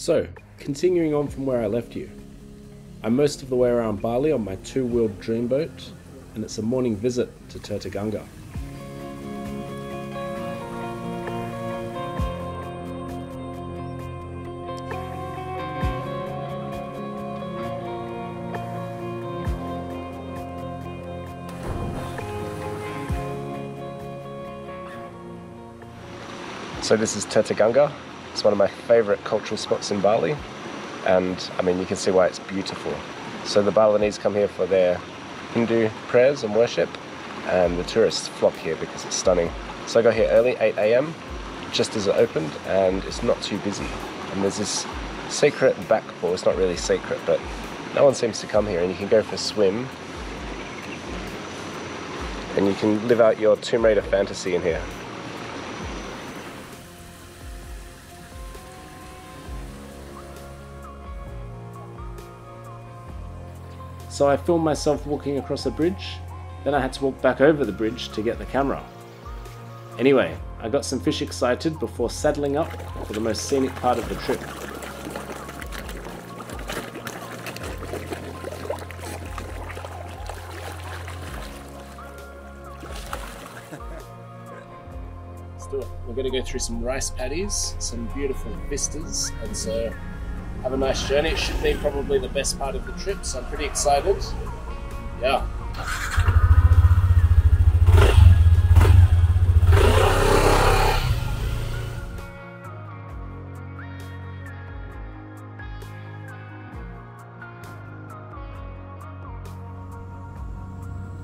So, continuing on from where I left you. I'm most of the way around Bali on my two-wheeled dreamboat, and it's a morning visit to Tirtaganga. So this is Tirtaganga. It's one of my favourite cultural spots in Bali, and I mean you can see why it's beautiful. So the Balinese come here for their Hindu prayers and worship, and the tourists flock here because it's stunning. So I got here early, 8 AM, just as it opened, and it's not too busy. And there's this sacred back pool. It's not really sacred, but no one seems to come here, and you can go for a swim and you can live out your Tomb Raider fantasy in here. So I filmed myself walking across a bridge, then I had to walk back over the bridge to get the camera. Anyway, I got some fish excited before saddling up for the most scenic part of the trip. Let's do it. We're going to go through some rice paddies, some beautiful vistas, and so have a nice journey. It should be probably the best part of the trip, so I'm pretty excited. Yeah.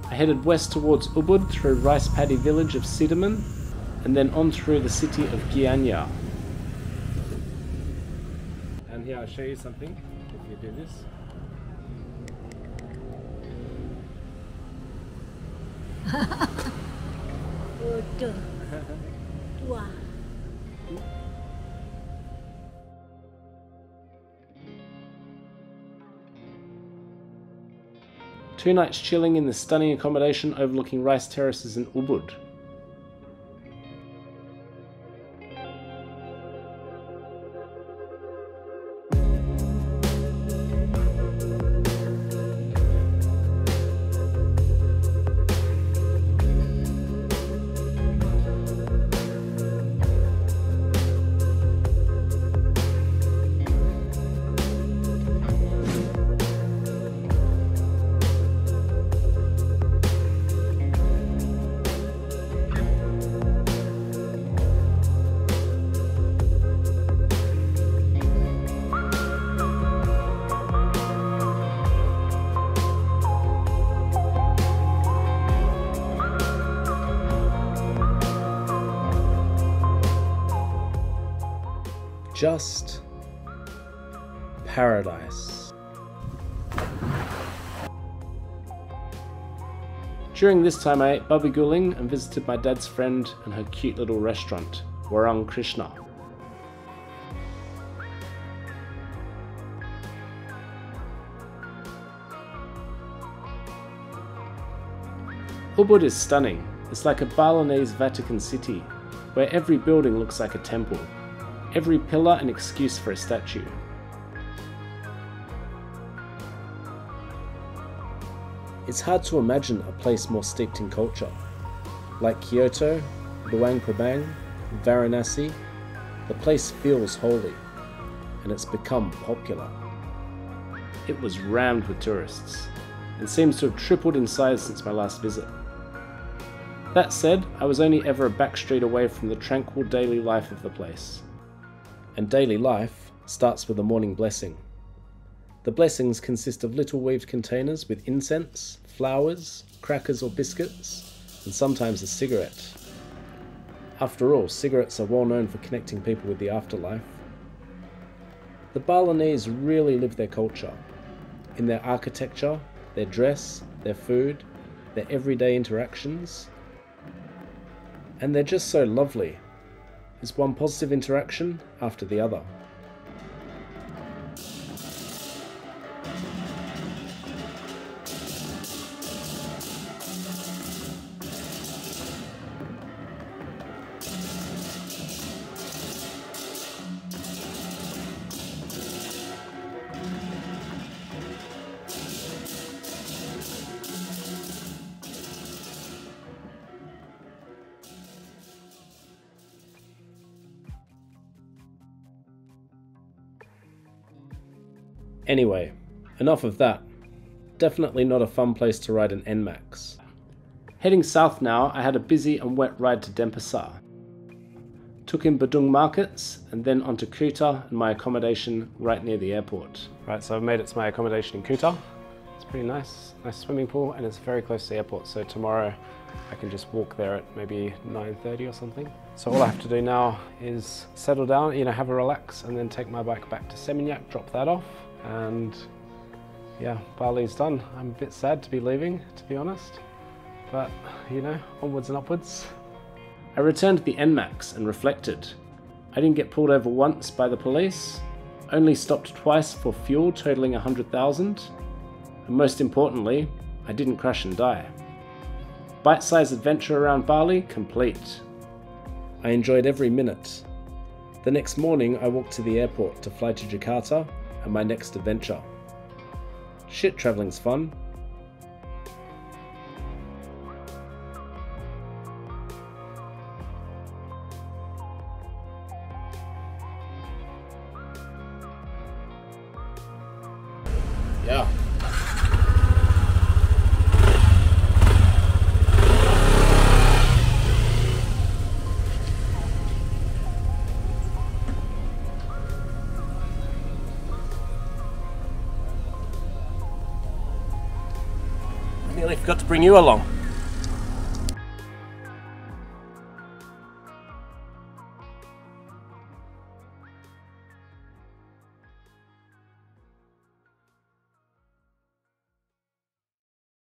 I headed west towards Ubud through rice paddy village of Sidaman, and then on through the city of Gianyar. And here I'll show you something if you do this. Two nights chilling in the stunning accommodation overlooking rice terraces in Ubud. Just paradise. During this time I ate babi guling and visited my dad's friend and her cute little restaurant, Warung Krishna. Ubud is stunning. It's like a Balinese Vatican City, where every building looks like a temple. Every pillar an excuse for a statue. It's hard to imagine a place more steeped in culture. Like Kyoto, Luang Prabang, Varanasi, the place feels holy, and it's become popular. It was rammed with tourists, and seems to have tripled in size since my last visit. That said, I was only ever a back street away from the tranquil daily life of the place. And daily life starts with a morning blessing. The blessings consist of little weaved containers with incense, flowers, crackers or biscuits, and sometimes a cigarette. After all, cigarettes are well known for connecting people with the afterlife. The Balinese really live their culture, in their architecture, their dress, their food, their everyday interactions. And they're just so lovely. It's one positive interaction after the other. Anyway, enough of that. Definitely not a fun place to ride an NMAX. Heading south now, I had a busy and wet ride to Denpasar. Took in Badung markets and then onto Kuta and my accommodation right near the airport. Right, so I've made it to my accommodation in Kuta. It's pretty nice swimming pool, and it's very close to the airport, so tomorrow I can just walk there at maybe 9:30 or something. So all I have to do now is settle down, have a relax, and then take my bike back to Seminyak, drop that off, and yeah, Bali's done. I'm a bit sad to be leaving, to be honest, but onwards and upwards. I returned to the NMAX and reflected. I didn't get pulled over once by the police, only stopped twice for fuel totaling 100,000, and most importantly, I didn't crash and die. Bite-sized adventure around Bali complete. I enjoyed every minute. The next morning I walked to the airport to fly to Jakarta and my next adventure. Shit, travelling's fun. Yeah. I nearly forgot to bring you along.